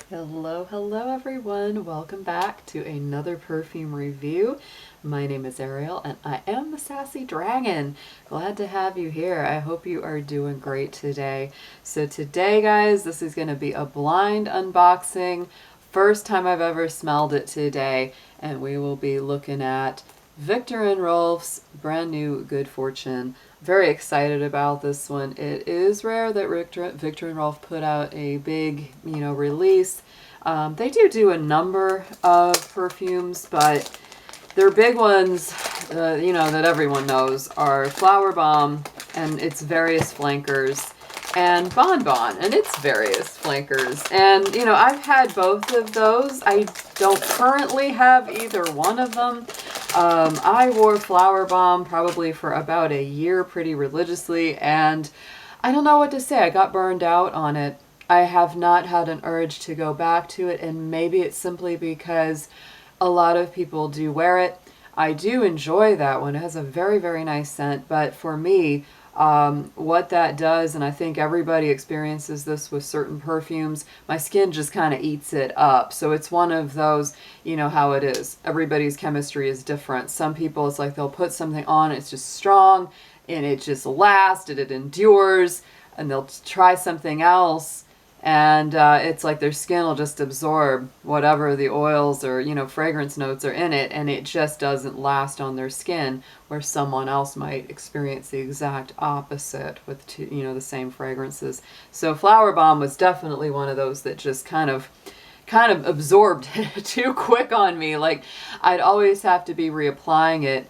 Hello everyone. Welcome back to another perfume review. My name is Ariel and I am the Sassy Dragon. Glad to have you here. I hope you are doing great today. So today, guys, this is going to be a blind unboxing. First time I've ever smelled it today, and we will be looking at Viktor and Rolf's brand new Good Fortune. Very excited about this one. It is rare that Viktor and Rolf put out a big, release. They do a number of perfumes, but their big ones, that everyone knows are Flower Bomb and its various flankers, and Bon Bon and its various flankers. And, I've had both of those. I don't currently have either one of them. I wore Flower Bomb probably for about a year pretty religiously, and I don't know what to say. I got burned out on it. I have not had an urge to go back to it, and maybe it's simply because a lot of people do wear it. I do enjoy that one. It has a very, very nice scent, but for me, what that does, and I think everybody experiences this with certain perfumes, my skin just kind of eats it up. So it's one of those, you know how it is. Everybody's chemistry is different. Some people, it's like they'll put something on, it's just strong, and it just lasts, and it endures, and they'll try something else, and it's like their skin will just absorb whatever the oils or, fragrance notes are in it, and it just doesn't last on their skin, where someone else might experience the exact opposite with the same fragrances. So Flower Bomb was definitely one of those that just kind of absorbed too quick on me. Like, I'd always have to be reapplying it.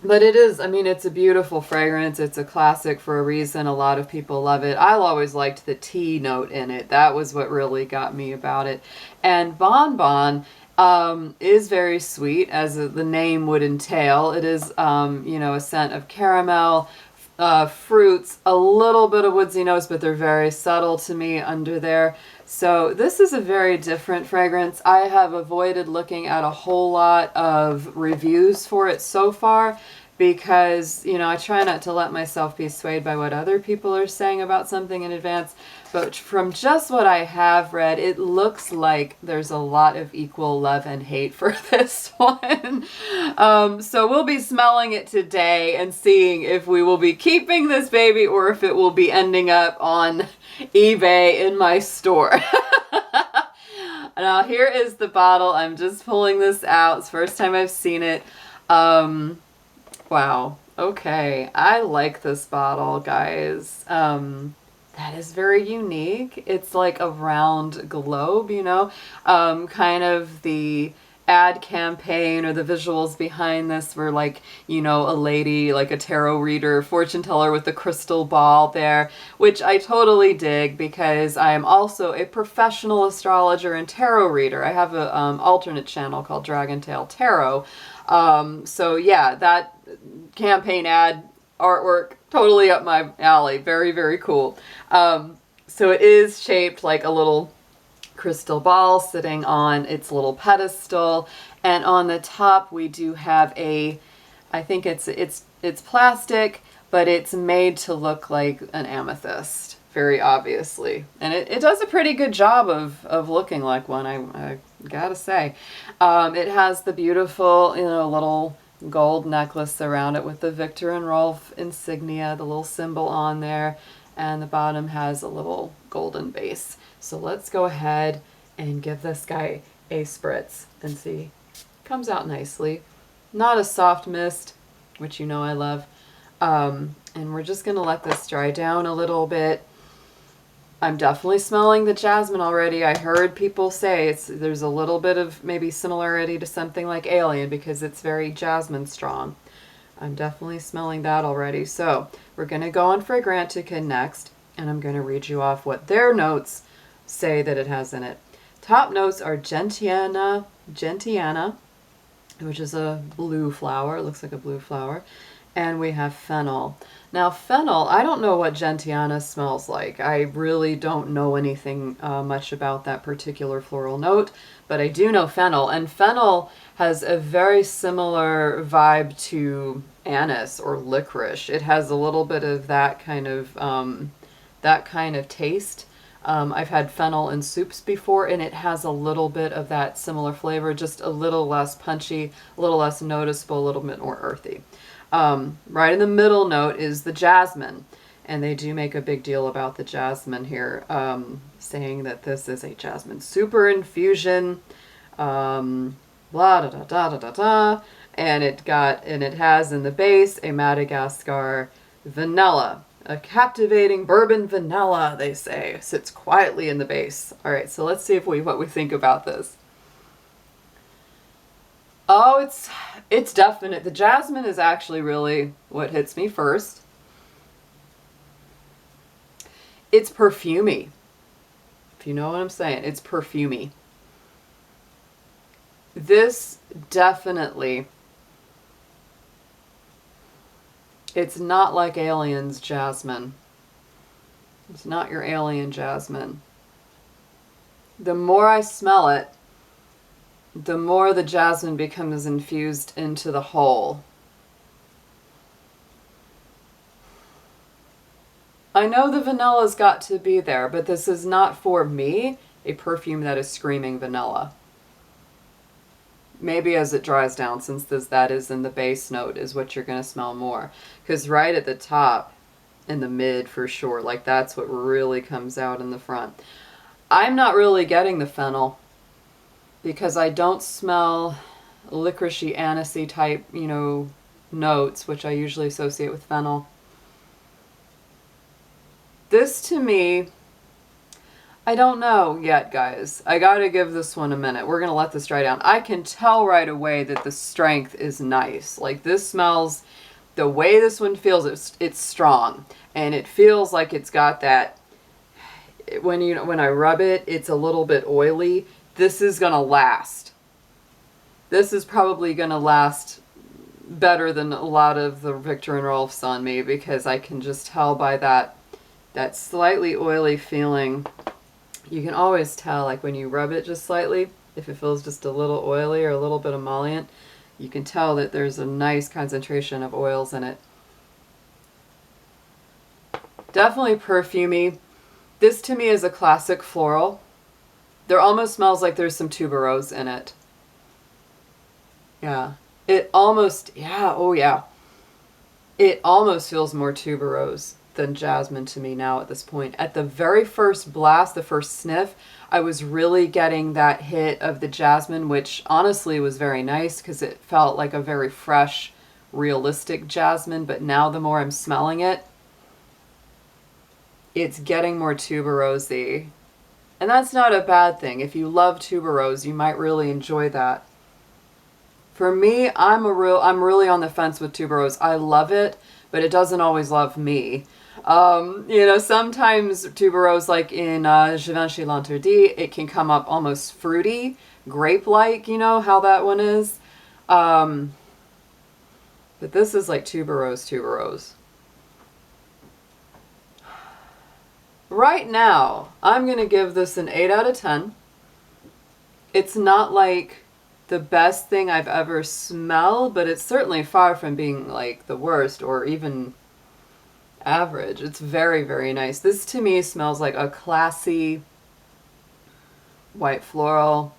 But it is, it's a beautiful fragrance. It's a classic for a reason. A lot of people love it. I always liked the tea note in it. That was what really got me about it. And Bon Bon is very sweet, as the name would entail. It is, a scent of caramel, fruits, a little bit of woodsy notes, but they're very subtle to me under there. So this is a very different fragrance. I have avoided looking at a whole lot of reviews for it so far because, I try not to let myself be swayed by what other people are saying about something in advance. But from just what I have read, it looks like there's a lot of equal love and hate for this one. So we'll be smelling it today and seeing if we will be keeping this baby or if it will be ending up on eBay in my store. Now here is the bottle. I'm just pulling this out. It's the first time I've seen it. Wow. Okay. I like this bottle, guys. That is very unique. It's like a round globe, kind of the ad campaign or the visuals behind this were like, a lady, like a tarot reader, fortune teller with a crystal ball there, which I totally dig because I am also a professional astrologer and tarot reader. I have a alternate channel called Dragon Tail Tarot. So yeah, that campaign ad artwork, totally up my alley. Very, very cool. So it is shaped like a little crystal ball sitting on its little pedestal, and on the top we do have I think it's plastic, but it's made to look like an amethyst, very obviously, and it does a pretty good job of looking like one, I gotta say. It has the beautiful little gold necklace around it with the Viktor and Rolf insignia, the little symbol on there, and the bottom has a little golden base. So let's go ahead and give this guy a spritz and see. Comes out nicely. Not a soft mist, which I love. And we're just going to let this dry down a little bit. I'm definitely smelling the jasmine already. I heard people say there's a little bit of maybe similarity to something like Alien because it's very jasmine strong. I'm definitely smelling that already. So we're going to go on Fragrantica next, and I'm going to read you off what their notes say that it has in it. Top notes are Gentiana, which is a blue flower. It looks like a blue flower. And we have Fennel. Now Fennel, I don't know what Gentiana smells like. I really don't know anything much about that particular floral note, but I do know Fennel. And Fennel has a very similar vibe to anise or licorice. It has a little bit of that kind of taste. I've had fennel in soups before, and it has a little bit of that similar flavor, just a little less punchy, a little less noticeable, a little bit more earthy. Right in the middle note is the jasmine, and they do make a big deal about the jasmine here, saying that this is a jasmine super infusion, blah da da da da da da, and it has in the base a Madagascar vanilla. A captivating bourbon vanilla, they say, sits quietly in the base. All right, so let's see what we think about this. Oh, it's definite. The jasmine is actually really what hits me first. It's perfumey. If you know what I'm saying, it's perfumey. This definitely, it's not like Alien's jasmine. It's not your Alien jasmine. The more I smell it, the more the jasmine becomes infused into the whole. I know the vanilla's got to be there, but this is not, for me, a perfume that is screaming vanilla. Maybe as it dries down, since that is in the base note, is what you're going to smell more. Because right at the top, in the mid for sure, like that's what really comes out in the front. I'm not really getting the fennel, because I don't smell licoricey, anisey type, notes, which I usually associate with fennel. This to me, I don't know yet, guys. I gotta give this one a minute. We're gonna let this dry down. I can tell right away that the strength is nice. Like this smells, the way this one feels, it's strong. And it feels like it's got that, when I rub it, it's a little bit oily. This is gonna last. This is probably gonna last better than a lot of the Viktor and Rolf's on me, because I can just tell by that slightly oily feeling. You can always tell, like when you rub it just slightly, if it feels just a little oily or a little bit emollient, you can tell that there's a nice concentration of oils in it. Definitely perfumey. This to me is a classic floral. There almost smells like there's some tuberose in it. Yeah. It almost, yeah, oh yeah. It almost feels more tuberose than jasmine to me now at this point. At the very first blast, the first sniff, I was really getting that hit of the jasmine, which honestly was very nice because it felt like a very fresh, realistic jasmine. But now the more I'm smelling it, it's getting more tuberose-y. And that's not a bad thing. If you love tuberose, you might really enjoy that. For me, I'm really on the fence with tuberose. I love it, but it doesn't always love me. Sometimes tuberose, like in Givenchy L'Interdit, it can come up almost fruity, grape-like, how that one is. But this is like tuberose. Right now, I'm going to give this an 8 out of 10. It's not like the best thing I've ever smelled, but it's certainly far from being like the worst or even average. It's very, very nice. This to me smells like a classy white floral.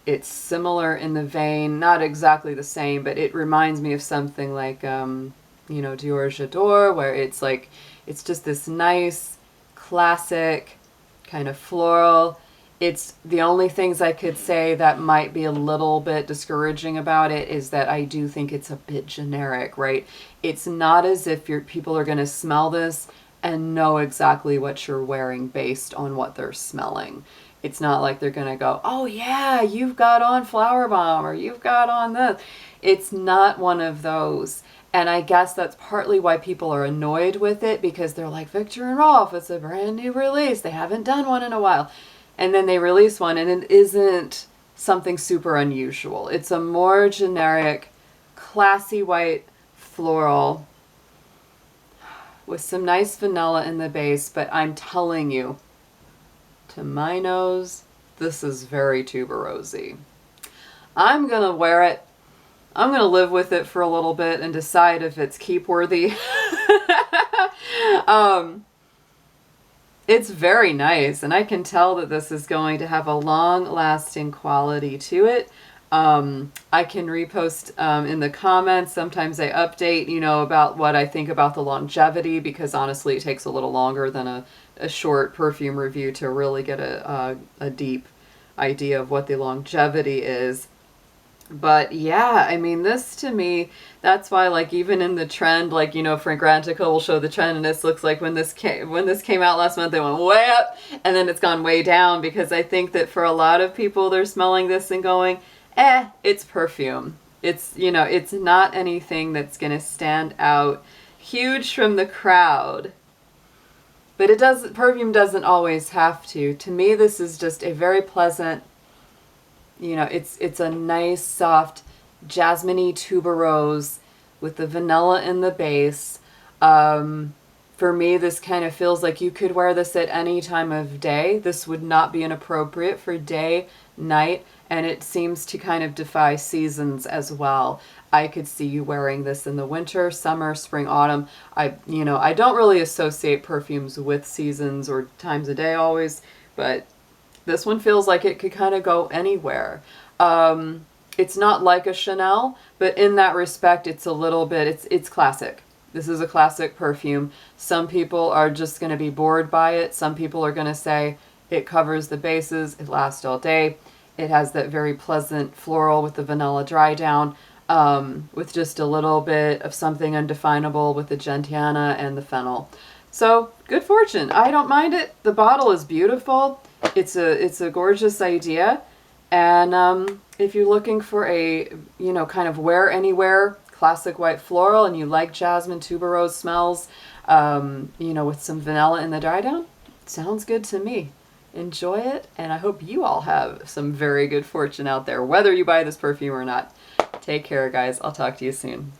It's similar in the vein, not exactly the same, but it reminds me of something like, Dior J'adore, where it's like, it's just this nice, classic kind of floral. It's the only things I could say that might be a little bit discouraging about it is that I do think it's a bit generic, right? It's not as if people are going to smell this and know exactly what you're wearing based on what they're smelling. It's not like they're going to go, oh yeah, you've got on Flower Bomb or you've got on this. It's not one of those. And I guess that's partly why people are annoyed with it, because they're like, Viktor and Rolf, it's a brand new release. They haven't done one in a while. And then they release one and it isn't something super unusual. It's a more generic, classy white floral with some nice vanilla in the base. But I'm telling you, to my nose, this is very tuberose-y. I'm going to wear it. I'm going to live with it for a little bit and decide if it's keep worthy. It's very nice, and I can tell that this is going to have a long-lasting quality to it. I can repost in the comments. Sometimes I update, you know, about what I think about the longevity, because honestly, it takes a little longer than a short perfume review to really get a deep idea of what the longevity is. But yeah, I mean, this to me, that's why, like, even in the trend, like, you know, Fragrantica will show the trend, and this looks like when this came out last month, they went way up, and then it's gone way down, because I think that for a lot of people, they're smelling this and going, it's perfume. It's, you know, it's not anything that's gonna stand out huge from the crowd. But perfume doesn't always have to. To me, this is just a very pleasant, you know, it's a nice, soft, jasmine-y tuberose with the vanilla in the base. For me, this kind of feels like you could wear this at any time of day. This would not be inappropriate for day, night, and it seems to kind of defy seasons as well. I could see you wearing this in the winter, summer, spring, autumn. You know, I don't really associate perfumes with seasons or times of day always, but this one feels like it could kind of go anywhere. It's not like a Chanel, but in that respect, it's a little bit, it's classic. This is a classic perfume. Some people are just going to be bored by it. Some people are going to say it covers the bases, it lasts all day. It has that very pleasant floral with the vanilla dry down, with just a little bit of something undefinable with the Gentiana and the Fennel. So, good fortune. I don't mind it. The bottle is beautiful. It's a gorgeous idea. And if you're looking for a, you know, kind of wear anywhere classic white floral, and you like jasmine tuberose smells, you know, with some vanilla in the dry down, sounds good to me. Enjoy it, and I hope you all have some very good fortune out there, whether you buy this perfume or not. Take care, guys. I'll talk to you soon.